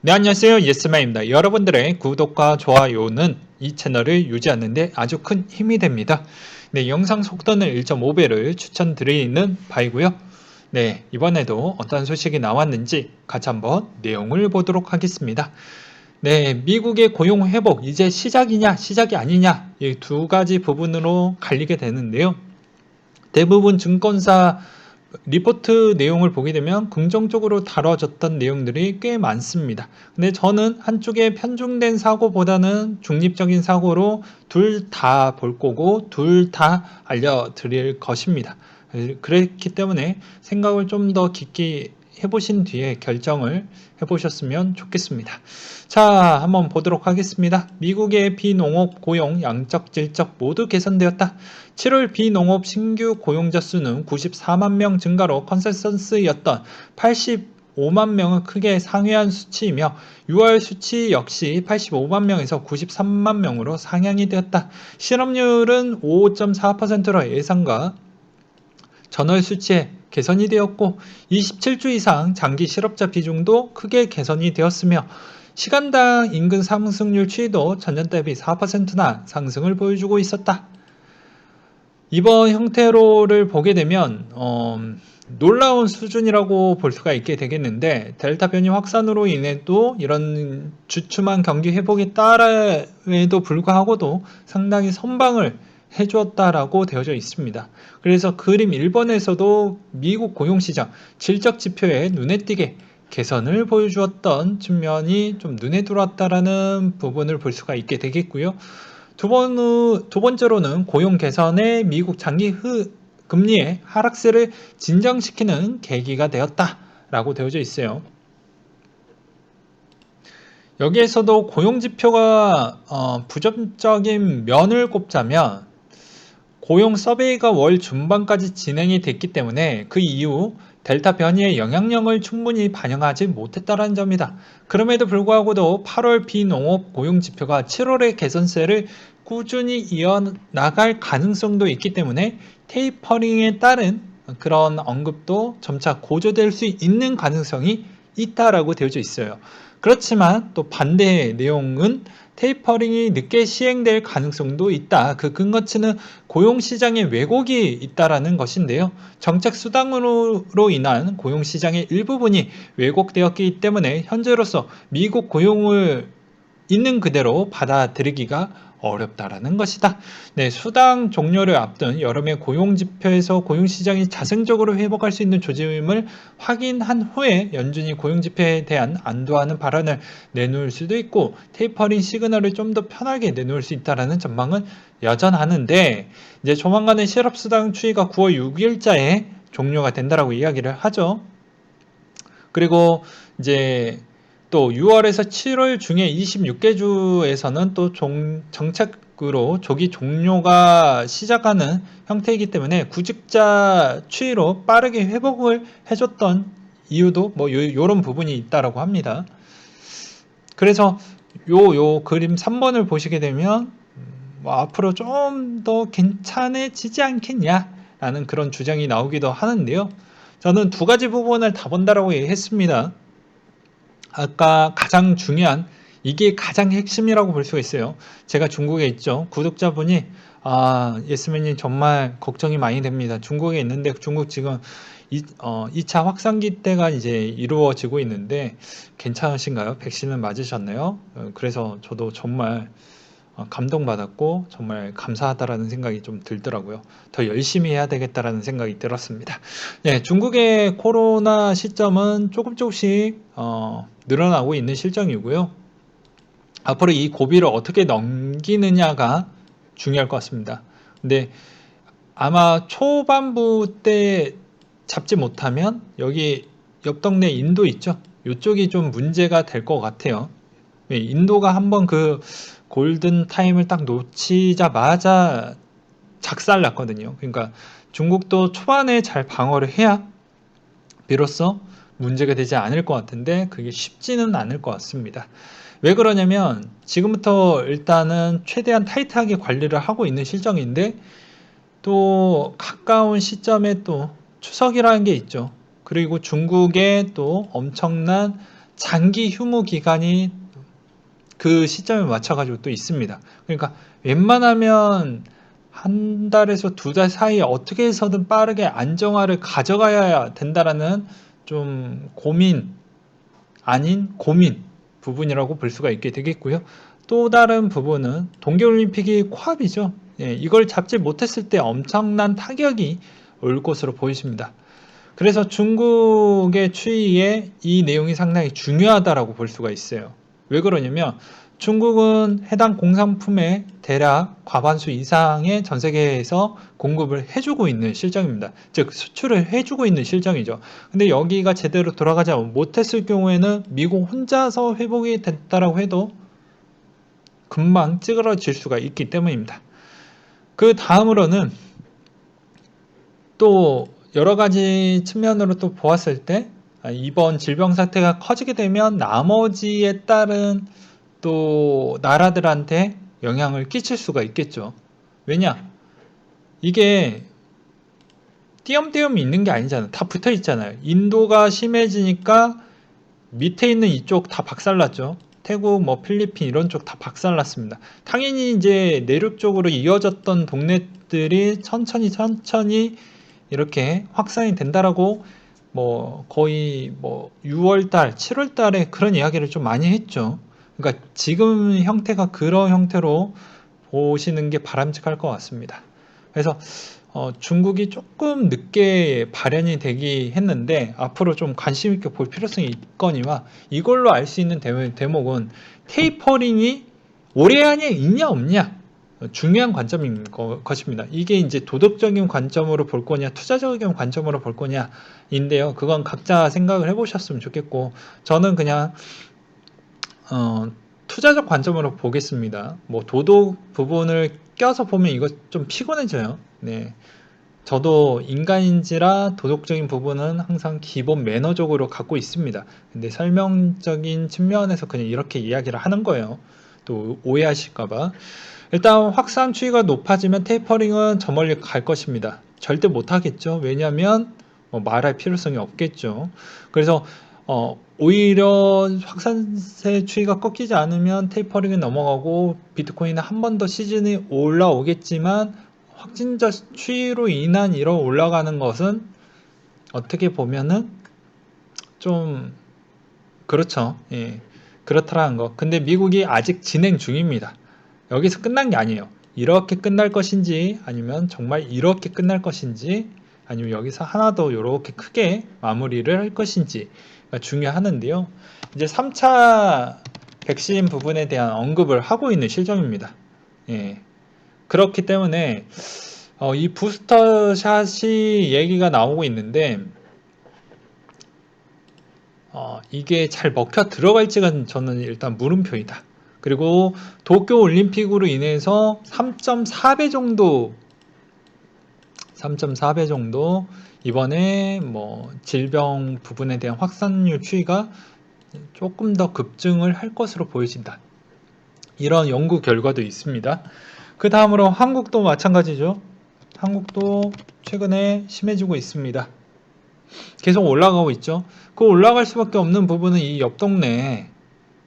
네, 안녕하세요. 예스맨입니다. 여러분들의 구독과 좋아요는 이 채널을 유지하는 데 아주 큰 힘이 됩니다. 네, 영상 속도는 1.5배를 추천드리는 바이고요. 네, 이번에도 어떤 소식이 나왔는지 같이 한번 내용을 보도록 하겠습니다. 네, 미국의 고용 회복 이제 시작이냐 시작이 아니냐 이 두 가지 부분으로 갈리게 되는데요. 대부분 증권사 리포트 내용을 보게 되면 긍정적으로 다뤄졌던 내용들이 꽤 많습니다. 근데 저는 한쪽에 편중된 사고보다는 중립적인 사고로 둘 다 볼 거고 둘 다 알려드릴 것입니다. 그렇기 때문에 생각을 좀 더 깊게 해보신 뒤에 결정을 해보셨으면 좋겠습니다. 자, 한번 보도록 하겠습니다. 미국의 비농업 고용 양적 질적 모두 개선되었다. 7월 비농업 신규 고용자 수는 94만 명 증가로 컨센서스였던 85만 명을 크게 상회한 수치이며 6월 수치 역시 85만 명에서 93만 명으로 상향이 되었다. 실업률은 5.4%로 예상과 전월 수치에 개선이 되었고 27주 이상 장기 실업자 비중도 크게 개선이 되었으며 시간당 인근 상승률 추이도 전년 대비 4%나 상승을 보여주고 있었다. 이번 형태로를 보게 되면 놀라운 수준이라고 볼 수가 있게 되겠는데 델타 변이 확산으로 인해 또 이런 주춤한 경기 회복에 따라에도 불구하고도 상당히 선방을 해주었다라고 되어져 있습니다. 그래서 그림 1번에서도 미국 고용시장 질적 지표에 눈에 띄게 개선을 보여주었던 측면이 좀 눈에 들어왔다라는 부분을 볼 수가 있게 되겠고요. 두 번째로는 고용 개선에 미국 장기 금리의 하락세를 진정시키는 계기가 되었다라고 되어져 있어요. 여기에서도 고용지표가 부정적인 면을 꼽자면 고용 서베이가 월 중반까지 진행이 됐기 때문에 그 이후 델타 변이의 영향력을 충분히 반영하지 못했다는 점이다. 그럼에도 불구하고도 8월 비농업 고용지표가 7월의 개선세를 꾸준히 이어나갈 가능성도 있기 때문에 테이퍼링에 따른 그런 언급도 점차 고조될 수 있는 가능성이 있다라고 되어져 있어요. 그렇지만 또 반대의 내용은 테이퍼링이 늦게 시행될 가능성도 있다. 그 근거치는 고용시장에 왜곡이 있다라는 것인데요. 정책 수당으로 인한 고용시장의 일부분이 왜곡되었기 때문에 현재로서 미국 고용을 있는 그대로 받아들이기가 어렵다라는 것이다. 네, 수당 종료를 앞둔 여름의 고용지표에서 고용시장이 자생적으로 회복할 수 있는 조짐을 확인한 후에 연준이 고용지표에 대한 안도하는 발언을 내놓을 수도 있고 테이퍼링 시그널을 좀 더 편하게 내놓을 수 있다라는 전망은 여전하는데 이제 조만간에 실업수당 추이가 9월 6일자에 종료가 된다라고 이야기를 하죠. 그리고 이제 또 6월에서 7월 중에 26개 주에서는 또 정책으로 조기 종료가 시작하는 형태이기 때문에 구직자 추이로 빠르게 회복을 해줬던 이유도 뭐 요런 부분이 있다라고 합니다. 그래서 요 그림 3번을 보시게 되면 뭐 앞으로 좀 더 괜찮아지지 않겠냐라는 그런 주장이 나오기도 하는데요. 저는 두 가지 부분을 다 본다라고 했습니다. 아까 가장 중요한 이게 가장 핵심이라고 볼 수가 있어요. 제가 중국에 있죠. 구독자분이 예스맨님 정말 걱정이 많이 됩니다. 중국에 있는데 중국 지금 2차 확산기 때가 이제 이루어지고 있는데 괜찮으신가요? 백신은 맞으셨나요? 그래서 저도 정말 감동받았고 정말 감사하다라는 생각이 좀 들더라고요. 더 열심히 해야 되겠다라는 생각이 들었습니다. 네, 중국의 코로나 시점은 조금씩 늘어나고 있는 실정이고요. 앞으로 이 고비를 어떻게 넘기느냐가 중요할 것 같습니다. 근데 아마 초반부 때 잡지 못하면 여기 옆 동네 인도 있죠? 이쪽이 좀 문제가 될 것 같아요. 인도가 한번 그 골든 타임을 딱 놓치자마자 작살 났거든요. 그러니까 중국도 초반에 잘 방어를 해야 비로소 문제가 되지 않을 것 같은데 그게 쉽지는 않을 것 같습니다. 왜 그러냐면 지금부터 일단은 최대한 타이트하게 관리를 하고 있는 실정인데 또 가까운 시점에 또 추석이라는 게 있죠. 그리고 중국의 또 엄청난 장기 휴무 기간이 그 시점에 맞춰가지고 또 있습니다. 그러니까 웬만하면 한 달에서 두 달 사이에 어떻게 해서든 빠르게 안정화를 가져가야 된다라는 좀 고민 아닌 고민 부분이라고 볼 수가 있게 되겠고요. 또 다른 부분은 동계올림픽이 코앞이죠. 예, 이걸 잡지 못했을 때 엄청난 타격이 올 것으로 보이십니다. 그래서 중국의 추이에 이 내용이 상당히 중요하다라고 볼 수가 있어요. 왜 그러냐면 중국은 해당 공산품의 대략 과반수 이상의 전 세계에서 공급을 해주고 있는 실정입니다. 즉 수출을 해주고 있는 실정이죠. 근데 여기가 제대로 돌아가지 못했을 경우에는 미국 혼자서 회복이 됐다라고 해도 금방 찌그러질 수가 있기 때문입니다. 그 다음으로는 또 여러 가지 측면으로 또 보았을 때 이번 질병 사태가 커지게 되면 나머지에 따른 또 나라들한테 영향을 끼칠 수가 있겠죠. 왜냐? 이게 띄엄띄엄 있는 게 아니잖아요. 다 붙어 있잖아요. 인도가 심해지니까 밑에 있는 이쪽 다 박살났죠. 태국, 뭐 필리핀 이런 쪽 다 박살났습니다. 당연히 이제 내륙 쪽으로 이어졌던 동네들이 천천히 이렇게 확산이 된다라고 뭐 거의 뭐 6월달, 7월달에 그런 이야기를 좀 많이 했죠. 그러니까 지금 형태가 그런 형태로 보시는 게 바람직할 것 같습니다. 그래서 중국이 조금 늦게 발현이 되긴 했는데 앞으로 좀 관심 있게 볼 필요성이 있거니와 이걸로 알 수 있는 대목은 테이퍼링이 올해 안에 있냐 없냐 중요한 관점인 것입니다. 이게 이제 도덕적인 관점으로 볼 거냐 투자적인 관점으로 볼 거냐인데요. 그건 각자 생각을 해보셨으면 좋겠고 저는 그냥 투자적 관점으로 보겠습니다. 뭐 도덕 부분을 껴서 보면 이거 좀 피곤해져요. 네. 저도 인간인지라 도덕적인 부분은 항상 기본 매너적으로 갖고 있습니다. 근데 설명적인 측면에서 그냥 이렇게 이야기를 하는 거예요. 또 오해하실까봐. 일단 확산 추이가 높아지면 테이퍼링은 저 멀리 갈 것입니다. 절대 못하겠죠. 왜냐하면 말할 필요성이 없겠죠. 그래서 오히려 확산세 추이가 꺾이지 않으면 테이퍼링이 넘어가고 비트코인은 한 번 더 시즌이 올라오겠지만 확진자 추이로 인한 이런 올라가는 것은 어떻게 보면은 좀 그렇죠. 예, 그렇다라는 거. 근데 미국이 아직 진행 중입니다. 여기서 끝난 게 아니에요. 이렇게 끝날 것인지 아니면 정말 이렇게 끝날 것인지 아니면 여기서 하나 더 이렇게 크게 마무리를 할 것인지가 중요하는데요. 이제 3차 백신 부분에 대한 언급을 하고 있는 실정입니다. 예. 그렇기 때문에 이 부스터샷이 얘기가 나오고 있는데 이게 잘 먹혀 들어갈지가 저는 일단 물음표이다. 그리고 도쿄 올림픽으로 인해서 3.4배 정도 이번에 뭐 질병 부분에 대한 확산율 추이가 조금 더 급증을 할 것으로 보여진다. 이런 연구 결과도 있습니다. 그 다음으로 한국도 마찬가지죠. 한국도 최근에 심해지고 있습니다. 계속 올라가고 있죠. 그 올라갈 수밖에 없는 부분은 이 옆 동네,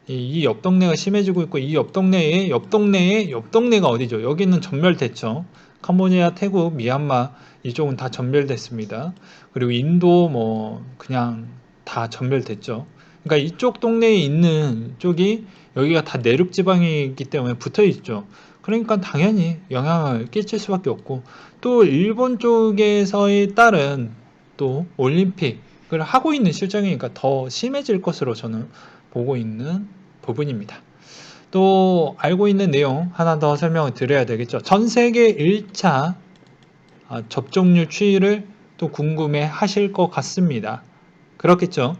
이 옆 동네가 심해지고 있고 이 옆 동네에 옆 동네가 어디죠? 여기는 전멸됐죠. 캄보디아, 태국, 미얀마 이쪽은 다 전멸됐습니다. 그리고 인도 뭐 그냥 다 전멸됐죠. 그러니까 이쪽 동네에 있는 쪽이 여기가 다 내륙 지방이기 때문에 붙어 있죠. 그러니까 당연히 영향을 끼칠 수밖에 없고 또 일본 쪽에서의 다른 또 올림픽을 하고 있는 실정이니까 더 심해질 것으로 저는 보고 있는 부분입니다. 또 알고 있는 내용 하나 더 설명을 드려야 되겠죠. 전 세계 1차 접종률 추이를 또 궁금해 하실 것 같습니다. 그렇겠죠.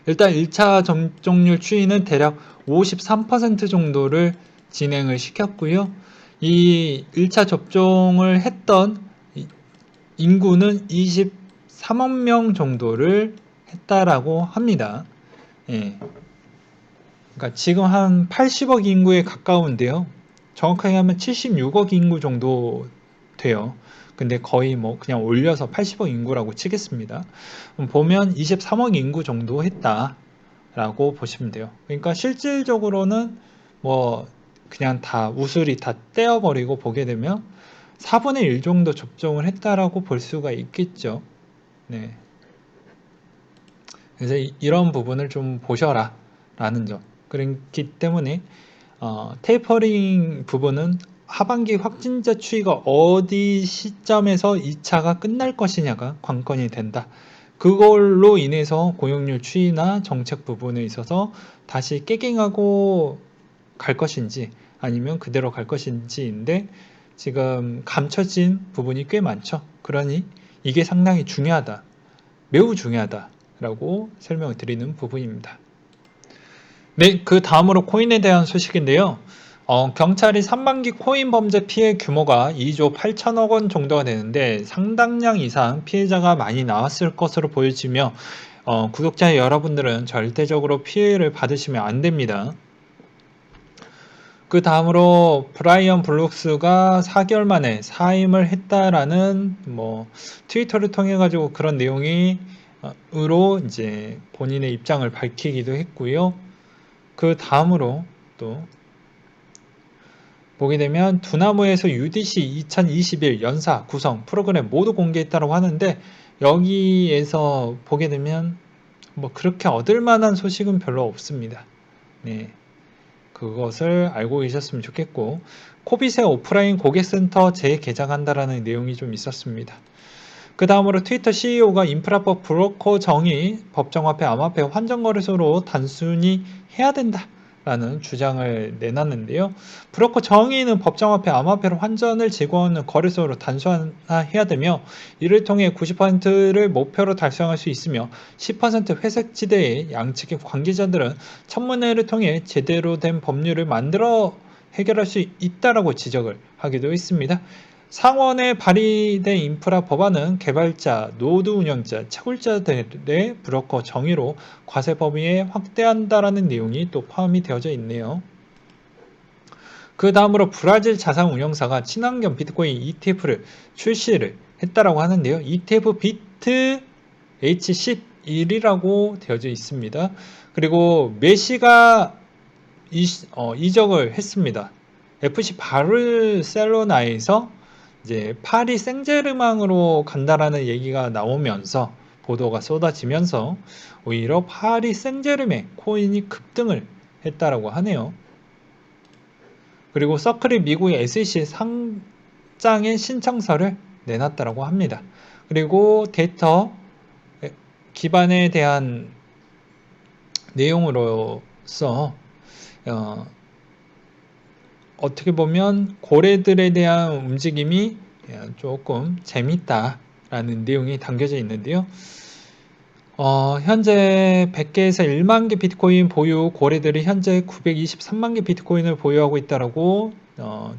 일단 1차 접종률 추이는 대략 53% 정도를 진행을 시켰고요. 이 1차 접종을 했던 인구는 23억 명 정도를 했다라고 합니다. 예. 그러니까 지금 한 80억 인구에 가까운데요. 정확하게 하면 76억 인구 정도 돼요. 근데 거의 뭐 그냥 올려서 80억 인구라고 치겠습니다. 보면 23억 인구 정도 했다. 라고 보시면 돼요. 그러니까 실질적으로는 뭐 그냥 다 우수리 다 떼어버리고 보게 되면 4분의 1 정도 접종을 했다라고 볼 수가 있겠죠. 네. 그래서 이런 부분을 좀 보셔라 라는 점. 그렇기 때문에 테이퍼링 부분은 하반기 확진자 추이가 어디 시점에서 2차가 끝날 것이냐가 관건이 된다. 그걸로 인해서 고용률 추이나 정책 부분에 있어서 다시 깨갱하고 갈 것인지 아니면 그대로 갈 것인지인데 지금 감춰진 부분이 꽤 많죠. 그러니 이게 상당히 중요하다. 매우 중요하다라고 설명을 드리는 부분입니다. 네, 그 다음으로 코인에 대한 소식인데요. 경찰이 3반기 코인 범죄 피해 규모가 2조 8천억 원 정도가 되는데 상당량 이상 피해자가 많이 나왔을 것으로 보여지며 구독자 여러분들은 절대적으로 피해를 받으시면 안 됩니다. 그 다음으로 브라이언 블록스가 4개월 만에 사임을 했다라는 트위터를 통해 가지고 그런 내용이 으로 이제 본인의 입장을 밝히기도 했고요. 그 다음으로 또 보게 되면 두나무에서 UDC 2021 연사 구성 프로그램 모두 공개했다고 하는데 여기에서 보게 되면 그렇게 얻을 만한 소식은 별로 없습니다. 네. 그것을 알고 계셨으면 좋겠고 코빗의 오프라인 고객센터 재개장한다라는 내용이 좀 있었습니다. 그 다음으로 트위터 CEO가 인프라법 브로커 정의 법정화폐 암호화폐 환전거래소로 단순히 해야 된다 라는 주장을 내놨는데요. 브로커 정의는 법정화폐 암호화폐로 환전을 제공하는 거래소로 단순화해야 되며 이를 통해 90%를 목표로 달성할 수 있으며 10% 회색지대의 양측의 관계자들은 청문회를 통해 제대로 된 법률을 만들어 해결할 수 있다라고 지적을 하기도 했습니다. 상원에 발의된 인프라 법안은 개발자, 노드 운영자, 채굴자들의 브로커 정의로 과세 범위에 확대한다라는 내용이 또 포함이 되어져 있네요. 그 다음으로 브라질 자산 운영사가 친환경 비트코인 ETF를 출시를 했다라고 하는데요. ETF 비트 H11이라고 되어져 있습니다. 그리고 메시가 이적을 했습니다. FC 바르셀로나에서 이제 파리 생제르맹으로 간다라는 얘기가 나오면서 보도가 쏟아지면서 오히려 파리 생제르맹 코인이 급등을 했다라고 하네요. 그리고 서클이 미국의 SEC 상장의 신청서를 내놨다라고 합니다. 그리고 데이터 기반에 대한 내용으로서 어떻게 보면 고래들에 대한 움직임이 조금 재밌다라는 내용이 담겨져 있는데요. 현재 100개에서 1만 개 비트코인 보유 고래들이 현재 923만 개 비트코인을 보유하고 있다라고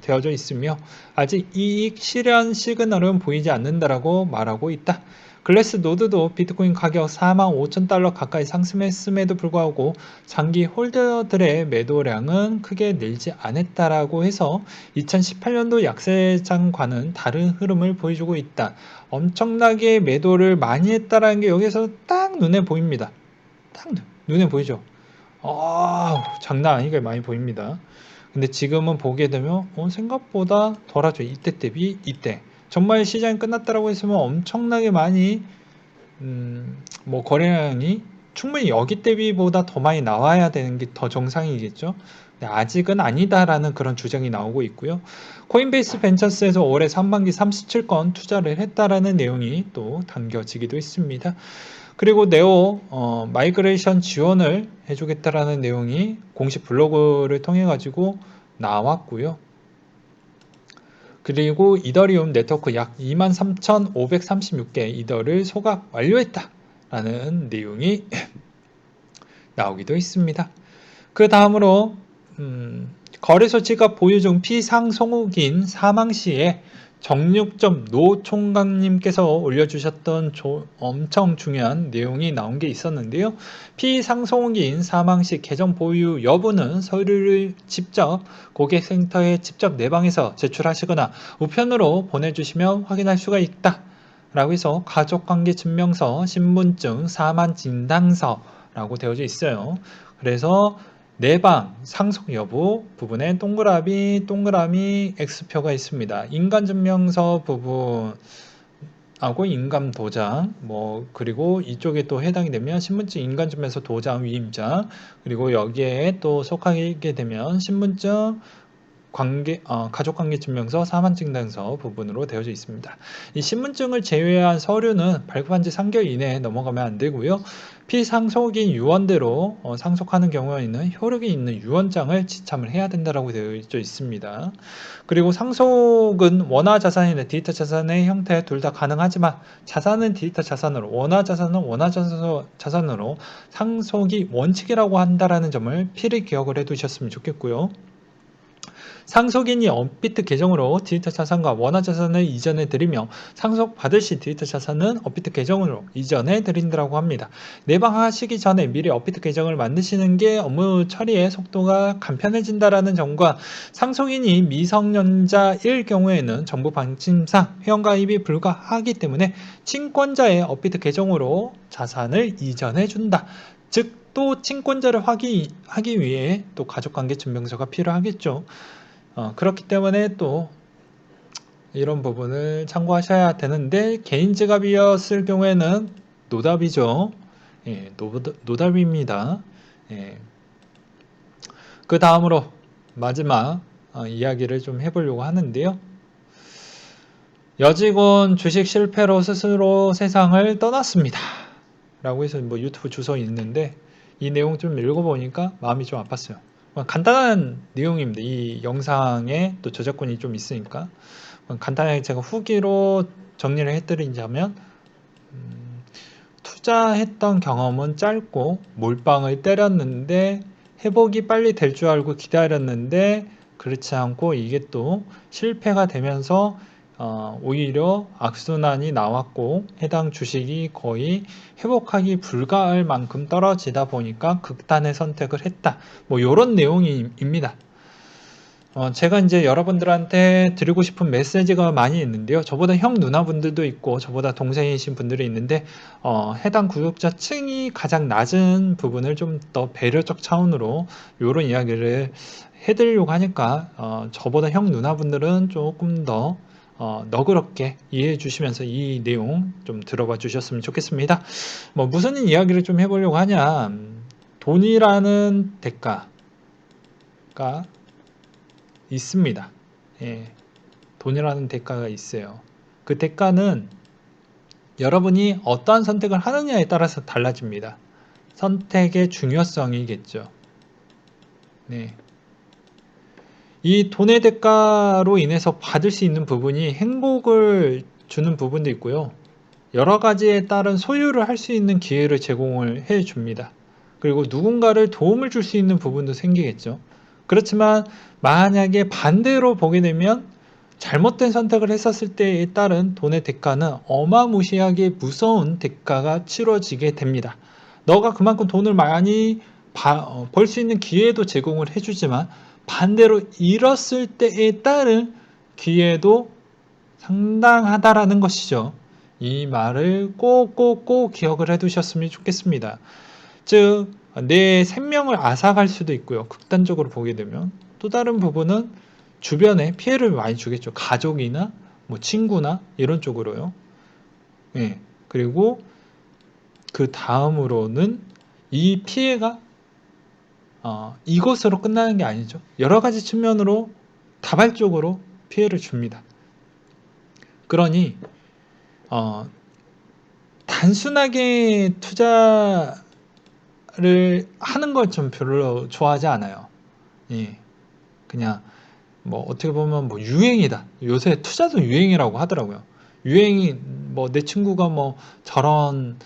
되어져 있으며 아직 이익 실현 시그널은 보이지 않는다라고 말하고 있다. 글래스 노드도 비트코인 가격 45,000달러 가까이 상승했음에도 불구하고 장기 홀더들의 매도량은 크게 늘지 않았다라고 해서 2018년도 약세장과는 다른 흐름을 보여주고 있다. 엄청나게 매도를 많이 했다라는 게 여기서 딱 눈에 보입니다. 딱 눈에 보이죠? 장난 아니게 많이 보입니다. 근데 지금은 보게 되면 생각보다 덜하죠. 이때 대비 이때. 정말 시장이 끝났다라고 했으면 엄청나게 많이 거래량이 충분히 여기 대비보다 더 많이 나와야 되는 게 더 정상이겠죠. 근데 아직은 아니다라는 그런 주장이 나오고 있고요. 코인베이스 벤처스에서 올해 상반기 37건 투자를 했다라는 내용이 또 담겨지기도 했습니다. 그리고 네오 마이그레이션 지원을 해주겠다라는 내용이 공식 블로그를 통해 가지고 나왔고요. 그리고 이더리움 네트워크 약 23,536개 이더를 소각 완료했다라는 내용이 나오기도 했습니다. 그 다음으로 거래소 지갑 보유 중 피상송후기인 사망 시에 정육점 노 총각님께서 올려주셨던 엄청 중요한 내용이 나온 게 있었는데요. 피상송후기인 사망 시 계정 보유 여부는 서류를 직접 고객센터에 직접 내방해서 제출하시거나 우편으로 보내주시면 확인할 수가 있다. 라고 해서 가족관계증명서, 신분증, 사망진단서 라고 되어져 있어요. 그래서 내방 상속 여부 부분에 동그라미 X표가 있습니다. 인간증명서 부분 하고 인감 도장, 그리고 이쪽에 또 해당이 되면 신분증 인간증명서 도장 위임장, 그리고 여기에 또 속하게 되면 신분증 가족관계증명서, 사망진단서 부분으로 되어져 있습니다. 이 신분증을 제외한 서류는 발급한 지 3개월 이내에 넘어가면 안 되고요. 피상속인 유언대로 상속하는 경우에는 효력이 있는 유언장을 지참을 해야 된다고 되어져 있습니다. 그리고 상속은 원화 자산이나 디지털 자산의 형태 둘 다 가능하지만 자산은 디지털 자산으로, 원화 자산은 원화 자산으로 상속이 원칙이라고 한다라는 점을 필히 기억을 해두셨으면 좋겠고요. 상속인이 업비트 계정으로 디지털 자산과 원화 자산을 이전해 드리며 상속받을 시 디지털 자산은 업비트 계정으로 이전해 드린다고 합니다. 내방하시기 전에 미리 업비트 계정을 만드시는 게 업무 처리의 속도가 간편해진다라는 점과 상속인이 미성년자일 경우에는 정부 방침상 회원가입이 불가하기 때문에 친권자의 업비트 계정으로 자산을 이전해 준다. 즉 또 친권자를 하기 위해 또 가족관계증명서가 필요하겠죠. 그렇기 때문에 또 이런 부분을 참고하셔야 되는데 개인 지갑이었을 경우에는 노답이죠. 예, 노답입니다. 예. 그 다음으로 마지막 이야기를 좀 해보려고 하는데요. 여직원 주식 실패로 스스로 세상을 떠났습니다. 라고 해서 유튜브 주소 있는데 이 내용 좀 읽어보니까 마음이 좀 아팠어요. 간단한 내용입니다. 이 영상에 또 저작권이 좀 있으니까 간단하게 제가 후기로 정리를 해드리자면 투자했던 경험은 짧고 몰빵을 때렸는데 회복이 빨리 될 줄 알고 기다렸는데 그렇지 않고 이게 또 실패가 되면서 오히려 악순환이 나왔고 해당 주식이 거의 회복하기 불가할 만큼 떨어지다 보니까 극단의 선택을 했다. 이런 내용입니다. 제가 이제 여러분들한테 드리고 싶은 메시지가 많이 있는데요. 저보다 형 누나분들도 있고 저보다 동생이신 분들이 있는데 해당 구독자 층이 가장 낮은 부분을 좀 더 배려적 차원으로 이런 이야기를 해드리려고 하니까 저보다 형 누나분들은 조금 더 너그럽게 이해해 주시면서 이 내용 좀 들어봐 주셨으면 좋겠습니다. 무슨 이야기를 좀 해보려고 하냐, 돈이라는 대가가 있습니다. 예, 돈이라는 대가가 있어요. 그 대가는 여러분이 어떠한 선택을 하느냐에 따라서 달라집니다. 선택의 중요성이겠죠. 네. 이 돈의 대가로 인해서 받을 수 있는 부분이 행복을 주는 부분도 있고요. 여러 가지에 따른 소유를 할 수 있는 기회를 제공을 해 줍니다. 그리고 누군가를 도움을 줄 수 있는 부분도 생기겠죠. 그렇지만 만약에 반대로 보게 되면 잘못된 선택을 했었을 때에 따른 돈의 대가는 어마무시하게 무서운 대가가 치러지게 됩니다. 너가 그만큼 돈을 많이 벌 수 있는 기회도 제공을 해주지만 반대로 잃었을 때에 따른 기회도 상당하다라는 것이죠. 이 말을 꼭 기억을 해두셨으면 좋겠습니다. 즉, 내 생명을 앗아갈 수도 있고요. 극단적으로 보게 되면. 또 다른 부분은 주변에 피해를 많이 주겠죠. 가족이나 친구나 이런 쪽으로요. 예. 그리고 그 다음으로는 이 피해가 이것으로 끝나는 게 아니죠. 여러 가지 측면으로 다발적으로 피해를 줍니다. 그러니 단순하게 투자를 하는 걸 좀 별로 좋아하지 않아요. 예. 그냥 어떻게 보면 유행이다. 요새 투자도 유행이라고 하더라고요. 유행이 내 친구가 저런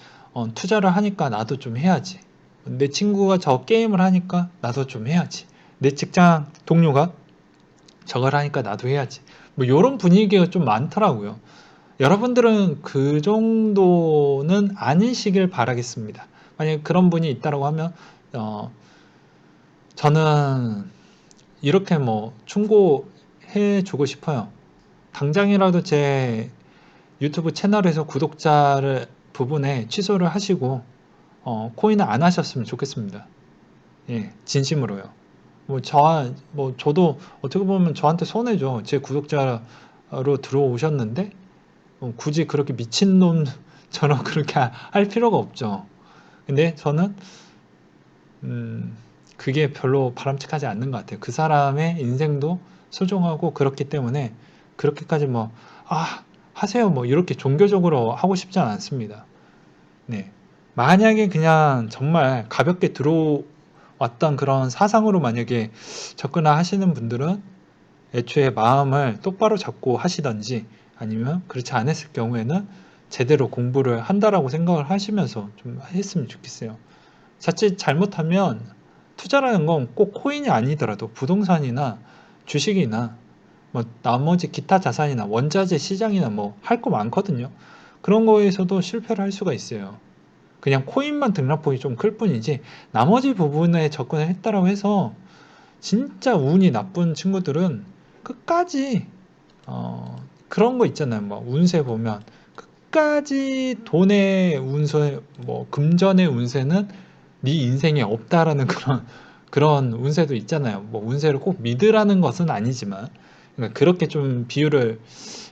투자를 하니까 나도 좀 해야지. 내 친구가 저 게임을 하니까 나도 좀 해야지. 내 직장 동료가 저걸 하니까 나도 해야지. 이런 분위기가 좀 많더라고요. 여러분들은 그 정도는 아니시길 바라겠습니다. 만약에 그런 분이 있다고 하면 저는 이렇게 충고해 주고 싶어요. 당장이라도 제 유튜브 채널에서 구독자를 부분에 취소를 하시고 코인을 안 하셨으면 좋겠습니다. 예, 진심으로요. 저도 어떻게 보면 저한테 손해죠. 제 구독자로 들어오셨는데, 굳이 그렇게 미친놈처럼 그렇게 할 필요가 없죠. 근데 저는, 그게 별로 바람직하지 않는 것 같아요. 그 사람의 인생도 소중하고 그렇기 때문에 그렇게까지 하세요. 이렇게 종교적으로 하고 싶지 않습니다. 네. 만약에 그냥 정말 가볍게 들어왔던 그런 사상으로 만약에 접근하시는 분들은 애초에 마음을 똑바로 잡고 하시던지 아니면 그렇지 않았을 경우에는 제대로 공부를 한다라고 생각을 하시면서 좀 했으면 좋겠어요. 자칫 잘못하면 투자라는 건 꼭 코인이 아니더라도 부동산이나 주식이나 나머지 기타 자산이나 원자재 시장이나 할 거 많거든요. 그런 거에서도 실패를 할 수가 있어요. 그냥 코인만 등락폭이 좀 클 뿐이지 나머지 부분에 접근을 했다라고 해서 진짜 운이 나쁜 친구들은 끝까지 그런 거 있잖아요. 운세 보면 끝까지 돈의 운세, 금전의 운세는 네 인생에 없다라는 그런 운세도 있잖아요. 운세를 꼭 믿으라는 것은 아니지만 그러니까 그렇게 좀 비유를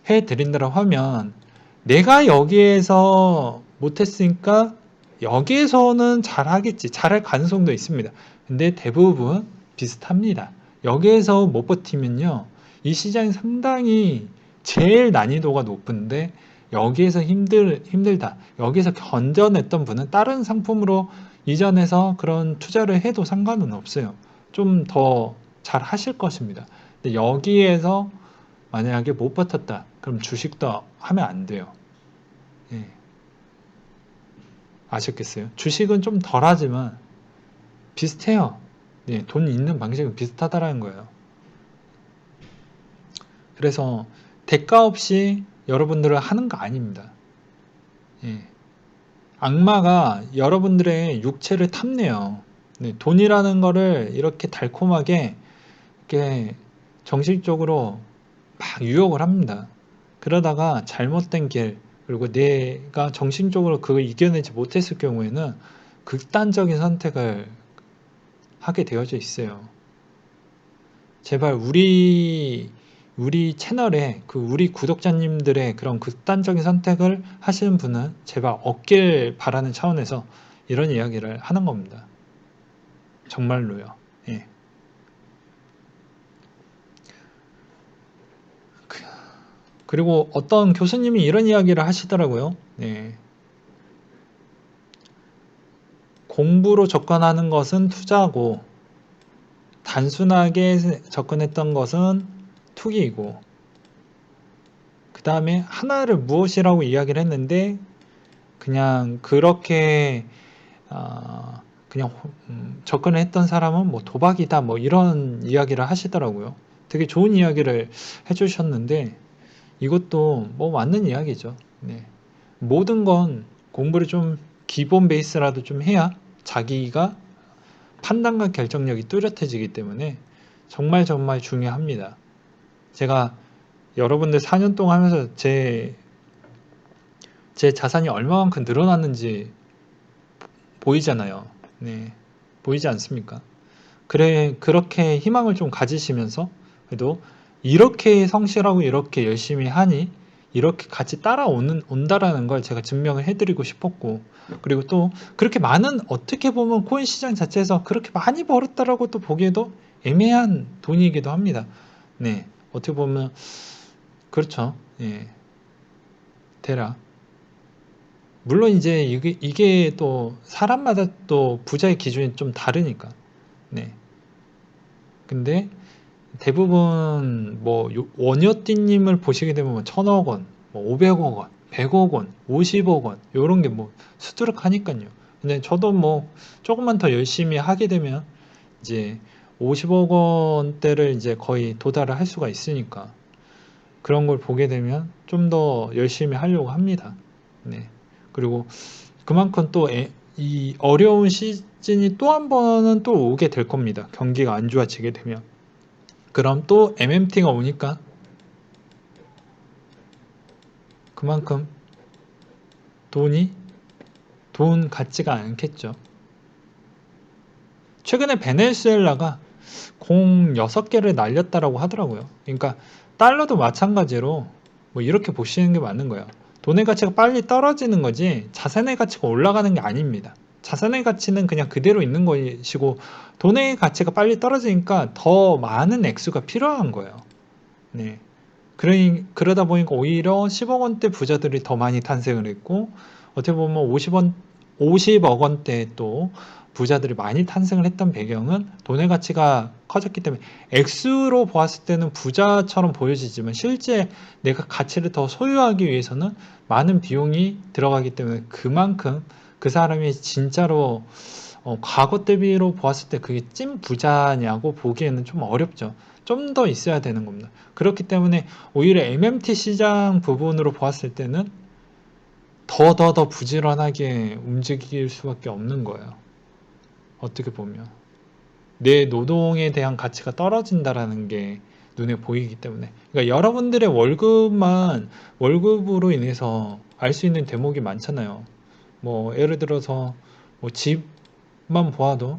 해 드린다고 하면 내가 여기에서 못했으니까 여기에서는 잘하겠지. 잘할 가능성도 있습니다. 근데 대부분 비슷합니다. 여기에서 못 버티면요. 이 시장이 상당히 제일 난이도가 높은데 여기에서 힘들다. 여기서 견뎌냈던 분은 다른 상품으로 이전해서 그런 투자를 해도 상관은 없어요. 좀 더 잘 하실 것입니다. 근데 여기에서 만약에 못 버텼다. 그럼 주식도 하면 안 돼요. 예. 아셨겠어요? 주식은 좀 덜하지만 비슷해요. 예, 돈 있는 방식은 비슷하다라는 거예요. 그래서 대가 없이 여러분들은 하는 거 아닙니다. 예. 악마가 여러분들의 육체를 탐내요. 네, 돈이라는 거를 이렇게 달콤하게 이렇게 정식적으로 막 유혹을 합니다. 그러다가 잘못된 길, 그리고 내가 정신적으로 그걸 이겨내지 못했을 경우에는 극단적인 선택을 하게 되어져 있어요. 제발 우리 채널에 우리 구독자님들의 그런 극단적인 선택을 하시는 분은 제발 없길 바라는 차원에서 이런 이야기를 하는 겁니다. 정말로요. 예. 그리고 어떤 교수님이 이런 이야기를 하시더라고요. 네. 공부로 접근하는 것은 투자고 단순하게 접근했던 것은 투기이고 그 다음에 하나를 무엇이라고 이야기를 했는데 그냥 그렇게 그냥 접근을 했던 사람은 도박이다 이런 이야기를 하시더라고요. 되게 좋은 이야기를 해주셨는데 이것도 맞는 이야기죠. 네. 모든 건 공부를 좀 기본 베이스라도 좀 해야 자기가 판단과 결정력이 뚜렷해지기 때문에 정말 정말 중요합니다. 제가 여러분들 4년 동안 하면서 제 자산이 얼마만큼 늘어났는지 보이잖아요. 네. 보이지 않습니까? 그렇게 희망을 좀 가지시면서 그래도 이렇게 성실하고 이렇게 열심히 하니 이렇게 같이 온다라는 걸 제가 증명을 해드리고 싶었고 그리고 또 그렇게 많은 어떻게 보면 코인 시장 자체에서 그렇게 많이 벌었다라고 또 보기에도 애매한 돈이기도 합니다. 네. 어떻게 보면 그렇죠. 예. 대략 물론 이제 이게 또 사람마다 또 부자의 기준이 좀 다르니까. 네. 근데 대부분 원효띠님을 보시게 되면 1000억 원, 500억 원, 100억 원, 50억 원 요런 게 수두룩하니까요. 근데 저도 조금만 더 열심히 하게 되면 이제 50억 원대를 이제 거의 도달을 할 수가 있으니까 그런 걸 보게 되면 좀 더 열심히 하려고 합니다. 네. 그리고 그만큼 또 이 어려운 시즌이 또 한 번은 또 오게 될 겁니다. 경기가 안 좋아지게 되면. 그럼 또 MMT가 오니까 그만큼 돈이 돈 같지가 않겠죠. 최근에 베네수엘라가 공 6개를 날렸다라고 하더라고요. 그러니까 달러도 마찬가지로 뭐 이렇게 보시는 게 맞는 거예요. 돈의 가치가 빨리 떨어지는 거지 자산의 가치가 올라가는 게 아닙니다. 자산의 가치는 그냥 그대로 있는 것이고 돈의 가치가 빨리 떨어지니까 더 많은 액수가 필요한 거예요. 네. 그러다 보니까 오히려 10억 원대 부자들이 더 많이 탄생을 했고 어떻게 보면 50억 원대 또 부자들이 많이 탄생을 했던 배경은 돈의 가치가 커졌기 때문에 액수로 보았을 때는 부자처럼 보여지지만 실제 내가 가치를 더 소유하기 위해서는 많은 비용이 들어가기 때문에 그만큼 그 사람이 진짜로 과거 대비로 보았을 때 그게 찐 부자냐고 보기에는 좀 어렵죠. 좀 더 있어야 되는 겁니다. 그렇기 때문에 오히려 MMT 시장 부분으로 보았을 때는 더 부지런하게 움직일 수밖에 없는 거예요. 어떻게 보면 내 노동에 대한 가치가 떨어진다라는 게 눈에 보이기 때문에 그러니까 여러분들의 월급으로 인해서 알 수 있는 대목이 많잖아요. 뭐 예를 들어서 뭐 집만 보아도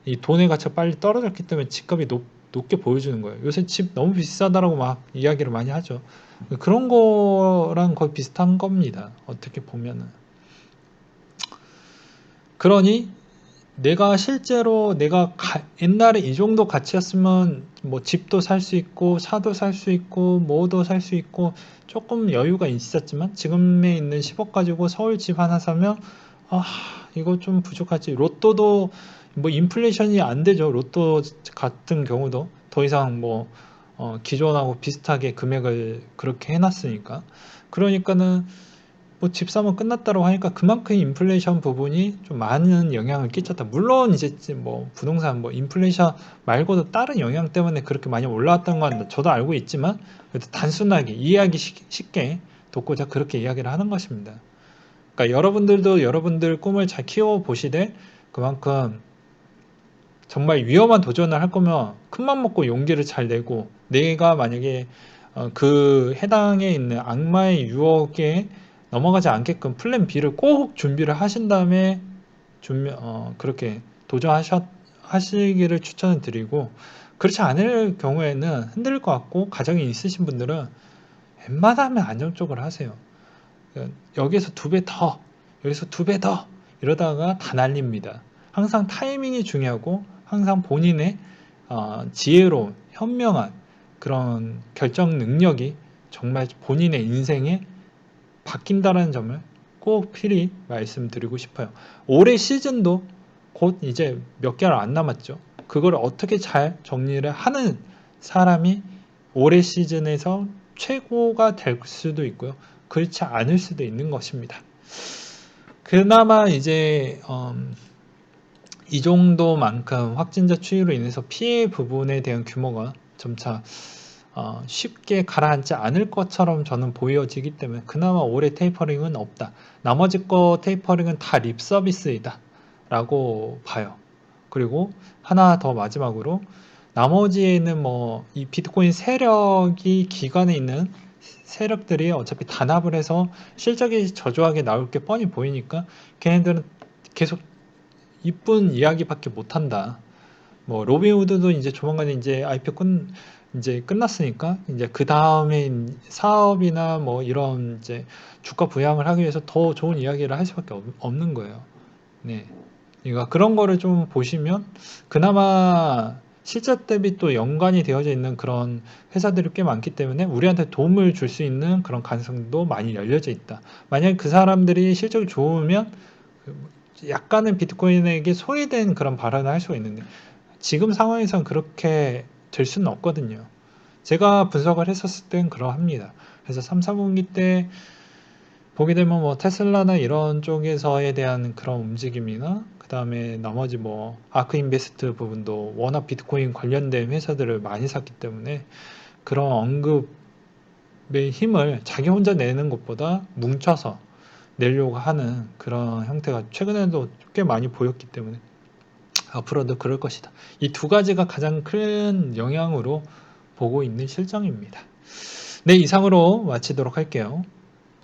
이 돈의 가치가 빨리 떨어졌기 때문에 집값이 높게 보여주는 거예요. 요새 집 너무 비싸다라고 막 이야기를 많이 하죠. 그런 거랑 거의 비슷한 겁니다. 어떻게 보면은. 그러니 내가 실제로 옛날에 이 정도 가치였으면 뭐 집도 살 수 있고 차도 살 수 있고 뭐도 살 수 있고 조금 여유가 있었지만 지금에 있는 10억 가지고 서울 집 하나 사면 아 이거 좀 부족하지. 로또도 뭐 인플레이션이 안 되죠. 로또 같은 경우도 더 이상 뭐 기존하고 비슷하게 금액을 그렇게 해놨으니까 그러니까는 뭐 집 사면 끝났다고 하니까 그만큼 인플레이션 부분이 좀 많은 영향을 끼쳤다. 물론 이제 뭐 부동산 뭐 인플레이션 말고도 다른 영향 때문에 그렇게 많이 올라왔던 건 저도 알고 있지만 그래도 단순하게 이해하기 쉽게 돕고자 그렇게 이야기를 하는 것입니다. 그러니까 여러분들도 여러분들 꿈을 잘 키워 보시되 그만큼 정말 위험한 도전을 할 거면 큰맘 먹고 용기를 잘 내고 내가 만약에 그 해당에 있는 악마의 유혹에 넘어가지 않게끔 플랜 B를 꼭 준비를 하신 다음에 그렇게 도전하시기를 추천을 드리고 그렇지 않을 경우에는 흔들릴 것 같고 가정이 있으신 분들은 웬만하면 안정적으로 하세요. 여기서 2배 더, 여기서 2배 더 이러다가 다 날립니다. 항상 타이밍이 중요하고 항상 본인의 지혜로운 현명한 그런 결정 능력이 정말 본인의 인생에 바뀐다는 점을 꼭 필히 말씀드리고 싶어요. 올해 시즌도 곧 이제 몇 개월 안 남았죠. 그걸 어떻게 잘 정리를 하는 사람이 올해 시즌에서 최고가 될 수도 있고요. 그렇지 않을 수도 있는 것입니다. 그나마 이제 이 정도만큼 확진자 추이로 인해서 피해 부분에 대한 규모가 점차 쉽게 가라앉지 않을 것처럼 저는 보여지기 때문에 그나마 올해 테이퍼링은 없다. 나머지 거 테이퍼링은 다 립 서비스이다 라고 봐요. 그리고 하나 더 마지막으로 나머지에는 뭐 이 비트코인 세력이 기관에 있는 세력들이 어차피 단합을 해서 실적이 저조하게 나올 게 뻔히 보이니까 걔네들은 계속 이쁜 이야기밖에 못한다. 뭐 로빈후드도 이제 조만간에 이제 이제 끝났으니까 이제 그 다음에 사업이나 뭐 이런 이제 주가 부양을 하기 위해서 더 좋은 이야기를 할 수밖에 없는 거예요. 네. 그러니까 그런 거를 좀 보시면 그나마 실적 대비 또 연관이 되어져 있는 그런 회사들이 꽤 많기 때문에 우리한테 도움을 줄 수 있는 그런 가능성도 많이 열려져 있다. 만약에 그 사람들이 실적이 좋으면 약간은 비트코인에게 소외된 그런 발언을 할 수가 있는데 지금 상황에선 그렇게 될 수는 없거든요. 제가 분석을 했었을 땐 그러합니다. 그래서 3, 4분기 때 보게 되면 뭐 테슬라나 이런 쪽에서에 대한 그런 움직임이나 그 다음에 나머지 뭐 아크 인베스트 부분도 워낙 비트코인 관련된 회사들을 많이 샀기 때문에 그런 언급의 힘을 자기 혼자 내는 것보다 뭉쳐서 내려고 하는 그런 형태가 최근에도 꽤 많이 보였기 때문에 앞으로도 그럴 것이다. 이 두 가지가 가장 큰 영향으로 보고 있는 실정입니다. 네, 이상으로 마치도록 할게요.